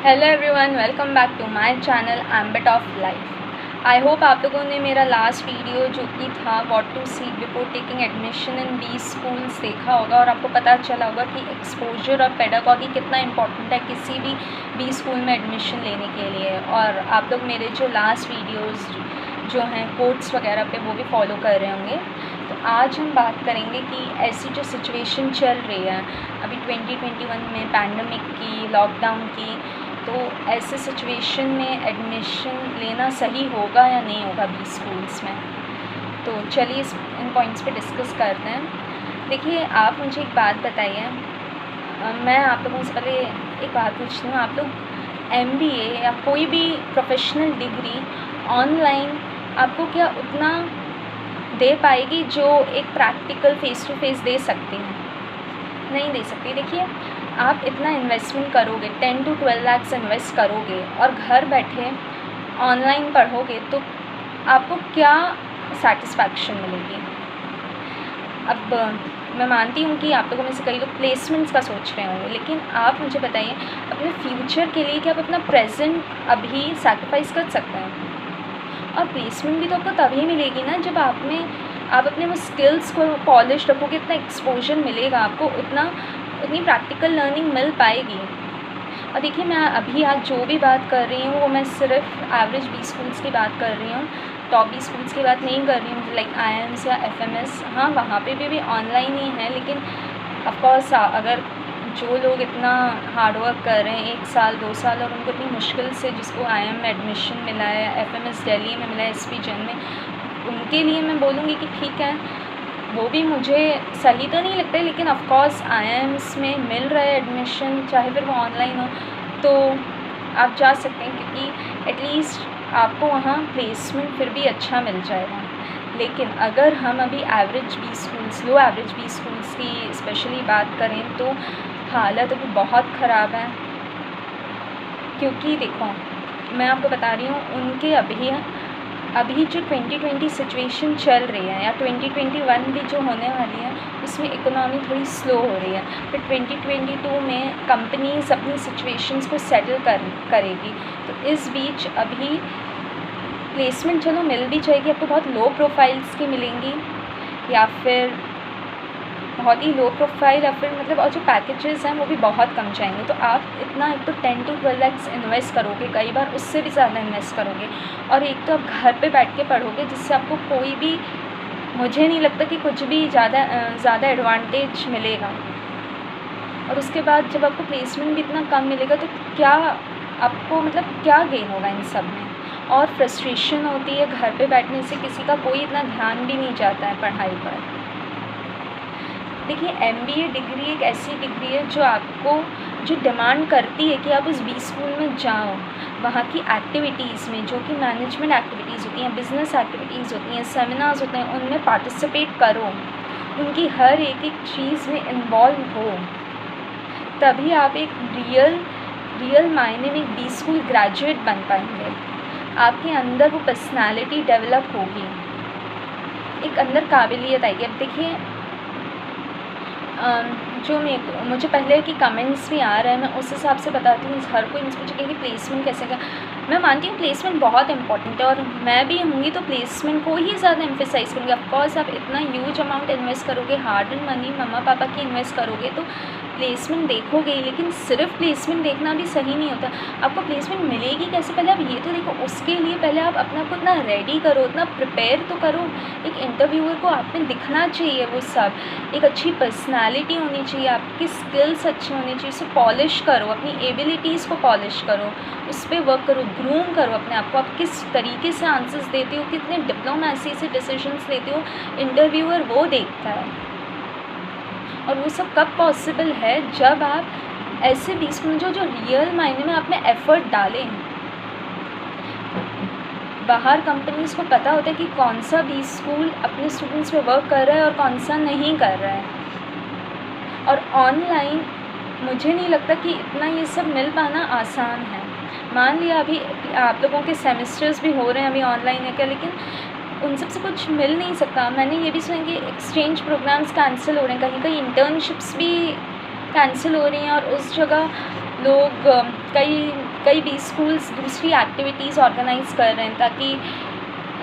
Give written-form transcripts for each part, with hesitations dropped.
Hello everyone, welcome back to my channel ambit of life. I hope आप लोगों ने मेरा लास्ट वीडियो जो कि था what to see before taking admission in B schools देखा होगा और आपको पता चला होगा कि एक्सपोजर और पेडागॉजी कितना इम्पोर्टेंट है किसी भी बी स्कूल में एडमिशन लेने के लिए। और आप लोग मेरे जो लास्ट वीडियोज़ जो हैं कोट्स वगैरह पे वो भी फॉलो कर रहे होंगे। तो आज हम बात करेंगे कि ऐसी जो सिचुएशन चल रही है अभी 2021 में पैंडमिक की, लॉकडाउन की, तो ऐसे सिचुएशन में एडमिशन लेना सही होगा या नहीं होगा बी स्कूल्स में। तो चलिए इन पॉइंट्स पे डिस्कस करते हैं। देखिए, आप मुझे एक बात बताइए, मैं आप लोगों से पहले एक बात पूछती हूँ। आप लोग MBA या कोई भी प्रोफेशनल डिग्री ऑनलाइन आपको क्या उतना दे पाएगी जो एक प्रैक्टिकल फ़ेस टू फेस दे सकती हैं? नहीं दे सकती। देखिए, आप इतना इन्वेस्टमेंट करोगे, 10 to 12 लाख इन्वेस्ट करोगे और घर बैठे ऑनलाइन पढ़ोगे तो आपको क्या सेटिस्फैक्शन मिलेगी? अब मैं मानती हूँ कि आप लोगों में से कई लोग प्लेसमेंट्स का सोच रहे होंगे, लेकिन आप मुझे बताइए अपने फ्यूचर के लिए कि आप अपना प्रेजेंट अभी सैक्रिफाइस कर सकते हैं? और प्लेसमेंट भी तो आपको तभी मिलेगी ना जब आप अपने वो स्किल्स को पॉलिश रखोगे, इतना एक्सपोजर मिलेगा आपको, उतनी प्रैक्टिकल लर्निंग मिल पाएगी। और देखिए, मैं अभी आज जो भी बात कर रही हूँ वो मैं सिर्फ एवरेज बी स्कूल्स की बात कर रही हूँ, टॉप बी स्कूल्स की बात नहीं कर रही हूँ, लाइक IIMs या FMS। हाँ, वहाँ पे भी ऑनलाइन ही है, लेकिन ऑफकोर्स अगर जो लोग इतना हार्ड वर्क कर रहे हैं 1 साल 2 साल और उनको इतनी मुश्किल से, जिसको IIM में एडमिशन मिला है, FMS दिल्ली में मिला है, SP जैन में, उनके लिए मैं बोलूँगी कि ठीक है, वो भी मुझे सही तो नहीं लगता है, लेकिन ऑफकोर्स IIMs में मिल रहा है एडमिशन, चाहे फिर वो ऑनलाइन हो, तो आप जा सकते हैं क्योंकि एटलीस्ट आपको वहाँ प्लेसमेंट फिर भी अच्छा मिल जाएगा। लेकिन अगर हम अभी एवरेज बी स्कूल्स, लो एवरेज बी स्कूल्स की स्पेशली बात करें तो हालत अभी बहुत ख़राब है। क्योंकि देखो, मैं आपको बता रही हूँ, उनके अभी जो 2020 सिचुएशन चल रही है या 2021 भी जो होने वाली है उसमें इकोनॉमी थोड़ी स्लो हो रही है। फिर 2022 में कंपनीज अपनी सिचुएशंस को सेटल करेगी। तो इस बीच अभी प्लेसमेंट चलो मिल भी जाएगी, आपको बहुत लो प्रोफाइल्स की मिलेंगी या फिर बहुत ही लो प्रोफाइल, या फिर मतलब और जो पैकेजेस हैं वो भी बहुत कम जाएंगे। तो आप इतना एक तो 10 to 12 लाख इन्वेस्ट करोगे, कई बार उससे भी ज़्यादा इन्वेस्ट करोगे, और एक तो आप घर पे बैठ के पढ़ोगे जिससे आपको कोई भी, मुझे नहीं लगता कि कुछ भी ज़्यादा एडवांटेज मिलेगा। और उसके बाद जब आपको प्लेसमेंट भी इतना कम मिलेगा तो क्या आपको मतलब क्या गेन होगा इन सब में? और फ्रस्ट्रेशन होती है, घर पे बैठने से किसी का कोई इतना ध्यान भी नहीं जाता है पढ़ाई पर। देखिए, MBA डिग्री एक ऐसी डिग्री है जो डिमांड करती है कि आप उस बी स्कूल में जाओ, वहाँ की एक्टिविटीज़ में, जो कि मैनेजमेंट एक्टिविटीज़ होती हैं, बिज़नेस एक्टिविटीज़ होती हैं, सेमिनार्स होते हैं, उनमें पार्टिसिपेट करो, उनकी हर एक चीज़ में इन्वॉल्व हो, तभी आप एक रियल मायने में एक बी स्कूल ग्रेजुएट बन पाएंगे। आपके अंदर वो पर्सनालिटी डेवलप होगी, एक अंदर काबिलियत आएगी। अब देखिए, जो मुझे पहले कि कमेंट्स भी आ रहे हैं, मैं उस हिसाब से बताती हूँ। हर कोई मुझसे पूछेगा कि प्लेसमेंट कैसे का। मैं मानती हूँ प्लेसमेंट बहुत इंपॉर्टेंट है और मैं भी होंगी तो प्लेसमेंट को ही ज़्यादा एम्फेसाइज़ करूँगी। ऑफकोर्स आप इतना ह्यूज अमाउंट इन्वेस्ट करोगे, हार्ड एंड मनी मम्मा पापा की इन्वेस्ट करोगे तो प्लेसमेंट देखोगे ही, लेकिन सिर्फ प्लेसमेंट देखना भी सही नहीं होता। आपको प्लेसमेंट मिलेगी कैसे, पहले आप ये तो देखो। उसके लिए पहले आप अपने आप को इतना रेडी करो, इतना प्रिपेयर तो करो। एक इंटरव्यूअर को आप में दिखना चाहिए वो सब, एक अच्छी पर्सनालिटी होनी चाहिए, आपकी स्किल्स अच्छी होनी चाहिए, उसे पॉलिश करो, अपनी एबिलिटीज़ को पॉलिश करो, उस पर वर्क करो, ग्रूम करो अपने आप को। आप किस तरीके से आंसर्स देते हो, कितने डिप्लोमेसी से डिसीजंस लेते हो, इंटरव्यूअर वो देखता है। और वो सब कब पॉसिबल है, जब आप ऐसे बी स्कूल जो रियल मायने में आपने एफ़र्ट डाले हैं। बाहर कंपनीज़ को पता होता है कि कौन सा बी स्कूल अपने स्टूडेंट्स पे वर्क कर रहा है और कौन सा नहीं कर रहा है। और ऑनलाइन मुझे नहीं लगता कि इतना ये सब मिल पाना आसान है। मान लिया अभी आप लोगों के सेमेस्टर्स भी हो रहे हैं अभी ऑनलाइन है क्या, लेकिन उन सब से कुछ मिल नहीं सकता। मैंने ये भी सुना कि एक्सचेंज प्रोग्राम्स कैंसिल हो रहे हैं, कहीं कहीं इंटर्नशिप्स भी कैंसिल हो रही हैं और उस जगह लोग कई कई भी स्कूल्स दूसरी एक्टिविटीज़ ऑर्गेनाइज़ कर रहे हैं ताकि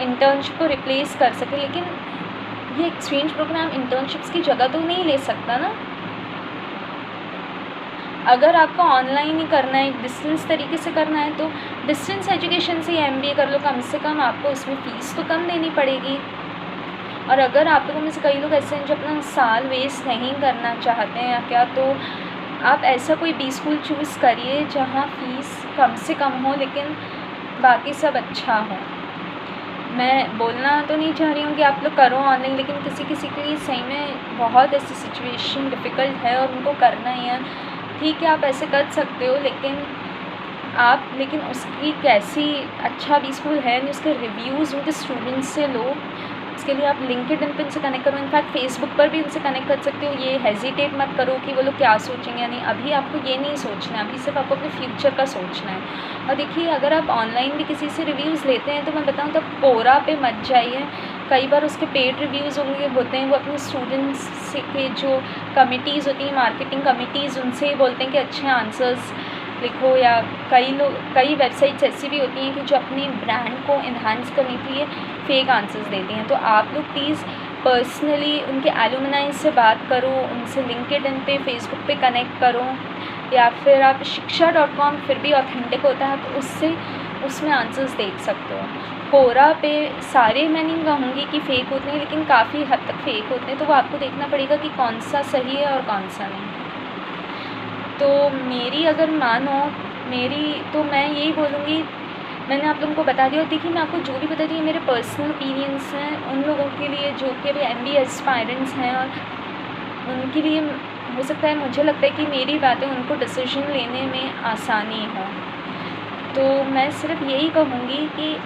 इंटर्नशिप को रिप्लेस कर सके, लेकिन ये एक्सचेंज प्रोग्राम इंटर्नशिप्स की जगह तो नहीं ले सकता ना। अगर आपको ऑनलाइन ही करना है, डिस्टेंस तरीके से करना है, तो डिस्टेंस एजुकेशन से MBA कर लो, कम से कम आपको उसमें फ़ीस तो कम देनी पड़ेगी। और अगर आप लोगों में से कई लोग ऐसे हैं जो अपना साल वेस्ट नहीं करना चाहते हैं या क्या, तो आप ऐसा कोई बी स्कूल चूज़ करिए जहाँ फ़ीस कम से कम हो लेकिन बाकी सब अच्छा हो। मैं बोलना तो नहीं चाह रही हूँ कि आप लोग करो ऑनलाइन, लेकिन किसी किसी के लिए सही में बहुत ऐसी सिचुएशन डिफ़िकल्ट है और उनको करना ही है। ठीक है, आप ऐसे कर सकते हो, लेकिन उसकी कैसी अच्छा बी स्कूल है नहीं, उसके रिव्यूज़ उनके स्टूडेंट्स से लो। उसके लिए आप लिंक्डइन पे उनसे कनेक्ट करो, इनफैक्ट फेसबुक पर भी उनसे कनेक्ट कर सकते हो। ये हेजिटेट मत करो कि वो लोग क्या सोचेंगे या नहीं। अभी आपको ये नहीं सोचना है, अभी सिर्फ आपको अपने फ्यूचर का सोचना है। और देखिए, अगर आप ऑनलाइन भी किसी से रिव्यूज़ लेते हैं तो मैं बताऊँ तब कोरा पे मत जाइए। कई बार उसके पेड रिव्यूज़ होते हैं, वो अपने स्टूडेंट्स से के जो कमिटीज़ होती हैं, मार्केटिंग कमिटीज़, उनसे ही बोलते हैं कि अच्छे आंसर्स लिखो। या कई वेबसाइट्स ऐसी भी होती हैं कि जो अपने ब्रांड को इन्हांस करने के लिए फेक आंसर्स देती हैं। तो आप लोग प्लीज़ पर्सनली उनके एलुमनाई से बात करो, उनसे लिंक्डइन पे, फेसबुक पे कनेक्ट करो, या फिर आप shiksha.com फिर भी ऑथेंटिक होता है, तो उसमें आंसर्स देख सकते हो। कोरा पे सारे मैं नहीं कहूँगी कि फ़ेक होते हैं, लेकिन काफ़ी हद तक फ़ेक होते हैं, तो वो आपको देखना पड़ेगा कि कौन सा सही है और कौन सा नहीं। तो मेरी अगर मानो तो मैं यही बोलूँगी, मैंने आप लोगों को बता दिया। और देखिए, मैं आपको जो भी बता रही हूँ मेरे पर्सनल ओपिनियंस हैं उन लोगों के लिए जो कि अभी MBA एस्पायरेंट्स हैं, और उनके लिए हो सकता है, मुझे लगता है कि मेरी बातें उनको डिसीजन लेने में आसानी हो। तो मैं सिर्फ यही कहूँगी कि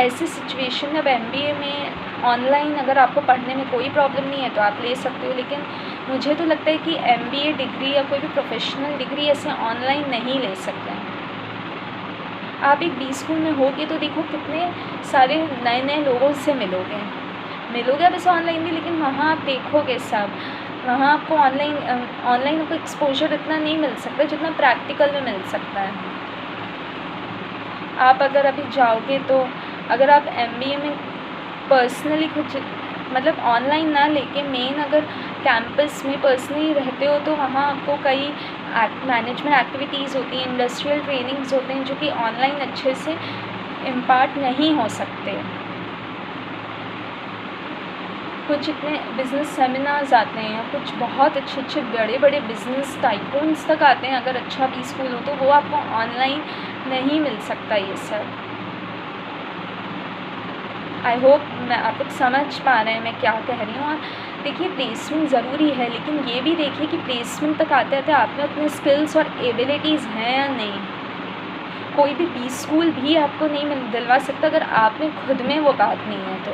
ऐसी सिचुएशन में अब MBA में ऑनलाइन अगर आपको पढ़ने में कोई प्रॉब्लम नहीं है तो आप ले सकते हो, लेकिन मुझे तो लगता है कि MBA डिग्री या कोई भी प्रोफेशनल डिग्री ऐसे ऑनलाइन नहीं ले सकते हैं। आप एक बी स्कूल में होगे तो देखो कितने सारे नए लोगों से मिलोगे आप ऐसे ऑनलाइन भी, लेकिन वहाँ आप देखोगे सब, वहाँ आपको ऑनलाइन आपको एक्सपोजर इतना नहीं मिल सकता जितना प्रैक्टिकल में मिल सकता है। आप अगर अभी जाओगे तो अगर आप MBA में पर्सनली कुछ मतलब ऑनलाइन ना लेके मेन अगर कैंपस में पर्सनली रहते हो, तो वहाँ आपको कई मैनेजमेंट एक्टिविटीज़ होती हैं, इंडस्ट्रियल ट्रेनिंग्स होते हैं जो कि ऑनलाइन अच्छे से इम्पार्ट नहीं हो सकते। कुछ इतने बिज़नेस सेमिनार्स आते हैं, कुछ बहुत अच्छे बड़े बिज़नेस टाइकून्स तक आते हैं, अगर अच्छा बी स्कूल हो तो वो आपको ऑनलाइन नहीं मिल सकता ये सब। आई होप मैं आप लोग समझ पा रहे हैं मैं क्या कह रही हूँ। और देखिए, प्लेसमेंट ज़रूरी है, लेकिन ये भी देखिए कि प्लेसमेंट तक आते आप में अपने स्किल्स और एबिलिटीज़ हैं या नहीं। कोई भी बी स्कूल भी आपको नहीं दिलवा सकता अगर आप में खुद में वो बात नहीं है तो।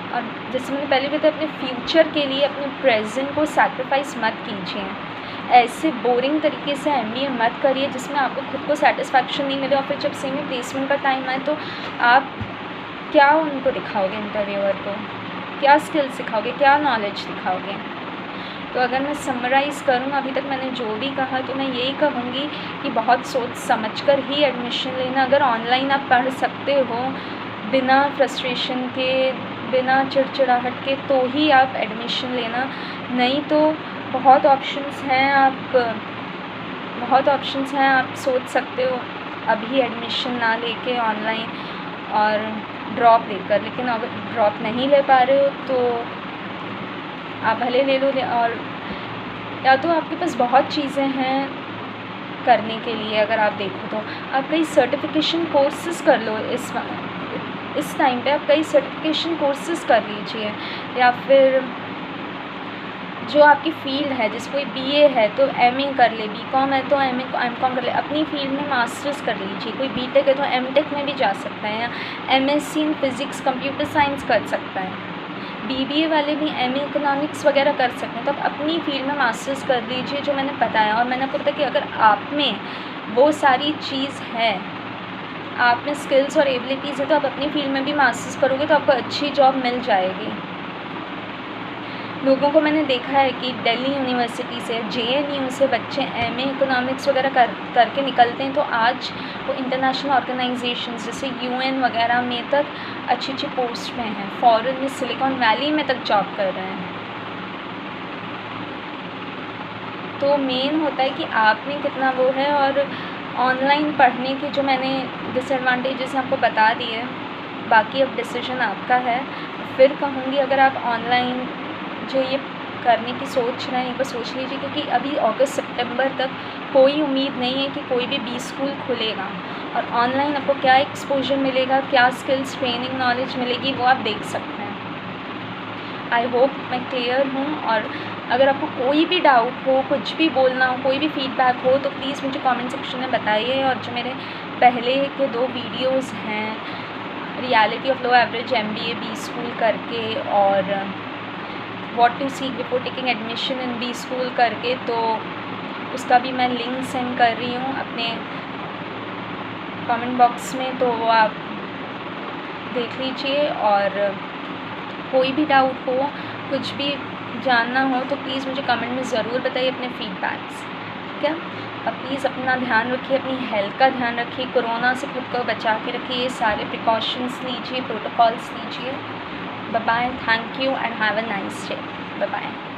और जैसे मैंने पहले भी बताया, अपने फ्यूचर के लिए अपने प्रेजेंट को सैक्रिफाइस मत कीजिए। ऐसे बोरिंग तरीके से MBA मत करिए जिसमें आपको खुद को सेटिस्फैक्शन नहीं मिले, और फिर जब सेमी प्लेसमेंट का टाइम आए तो आप क्या उनको दिखाओगे, इंटरव्यूअर को क्या स्किल सिखाओगे, क्या नॉलेज दिखाओगे। तो अगर मैं समराइज़ करूँ अभी तक मैंने जो भी कहा, तो मैं यही कहूँगी कि बहुत सोच समझ कर ही एडमिशन लेना। अगर ऑनलाइन आप पढ़ सकते हो बिना फ्रस्ट्रेशन के, बिना चिड़चिड़ाहट के, तो ही आप एडमिशन लेना, नहीं तो बहुत ऑप्शंस हैं, आप सोच सकते हो अभी एडमिशन ना लेके ऑनलाइन और ड्रॉप लेकर। लेकिन अगर ड्रॉप नहीं ले पा रहे हो तो आप भले ले लो, और या तो आपके पास बहुत चीज़ें हैं करने के लिए। अगर आप देखो तो आप कई सर्टिफिकेशन कोर्सेज़ कर लो, इस टाइम पे आप कई सर्टिफिकेशन कोर्सेज़ कर लीजिए, या फिर जो आपकी फ़ील्ड है, जैसे कोई BA है तो MA कर ले, BCom है तो M.Com कर ले, अपनी फ़ील्ड में मास्टर्स कर लीजिए। कोई BTech है तो M.Tech में भी जा सकता है, या MSc in physics computer science कर सकता है। BBA वाले भी MA इकोनॉमिक्स वगैरह कर सकते हैं। तो आप अपनी फ़ील्ड में मास्टर्स कर लीजिए जो मैंने बताया। और मैंने आपको बताया कि अगर आप में वो सारी चीज़ है, आप में स्किल्स और एबिलिटीज़ है, तो आप अपनी फ़ील्ड में भी मास्टर्स करोगे तो आपको अच्छी जॉब मिल जाएगी। लोगों को मैंने देखा है कि दिल्ली यूनिवर्सिटी से, JNU से बच्चे MA इकोनॉमिक्स वगैरह करके निकलते हैं, तो आज वो इंटरनेशनल ऑर्गेनाइजेशंस जैसे UN वगैरह में तक अच्छी अच्छी पोस्ट में हैं, फॉरेन में सिलिकॉन वैली में तक जॉब कर रहे हैं। तो मेन होता है कि आप में कितना वो है, और ऑनलाइन पढ़ने के जो मैंने डिसएडवांटेजेस आपको बता दिए, बाकी अब डिसीजन आपका है। फिर कहूँगी, अगर आप ऑनलाइन जो ये करने की सोच रहे हैं, एक बार सोच लीजिए, क्योंकि अभी अगस्त सितंबर तक कोई उम्मीद नहीं है कि कोई भी बी स्कूल खुलेगा, और ऑनलाइन आपको क्या एक्सपोजर मिलेगा, क्या स्किल्स, ट्रेनिंग, नॉलेज मिलेगी, वो आप देख सकते हैं। आई होप मैं क्लियर हूँ। और अगर आपको कोई भी डाउट हो, कुछ भी बोलना हो, कोई भी फीडबैक हो, तो प्लीज़ मुझे कमेंट सेक्शन में बताइए। और जो मेरे पहले के 2 वीडियोस हैं, reality of low average MBA B school करके, और what to seek before taking admission in B school करके, तो उसका भी मैं लिंक सेंड कर रही हूँ अपने कमेंट बॉक्स में, तो वो आप देख लीजिए। और कोई भी डाउट हो, कुछ भी जानना हो, तो प्लीज़ मुझे कमेंट में ज़रूर बताइए अपने फीडबैक्स, ठीक है। अब प्लीज़ अपना ध्यान रखिए, अपनी हेल्थ का ध्यान रखिए, कोरोना से खुद को बचा के रखिए, सारे प्रिकॉशंस लीजिए, प्रोटोकॉल्स लीजिए। Bye bye, thank you and have a nice day. Bye bye.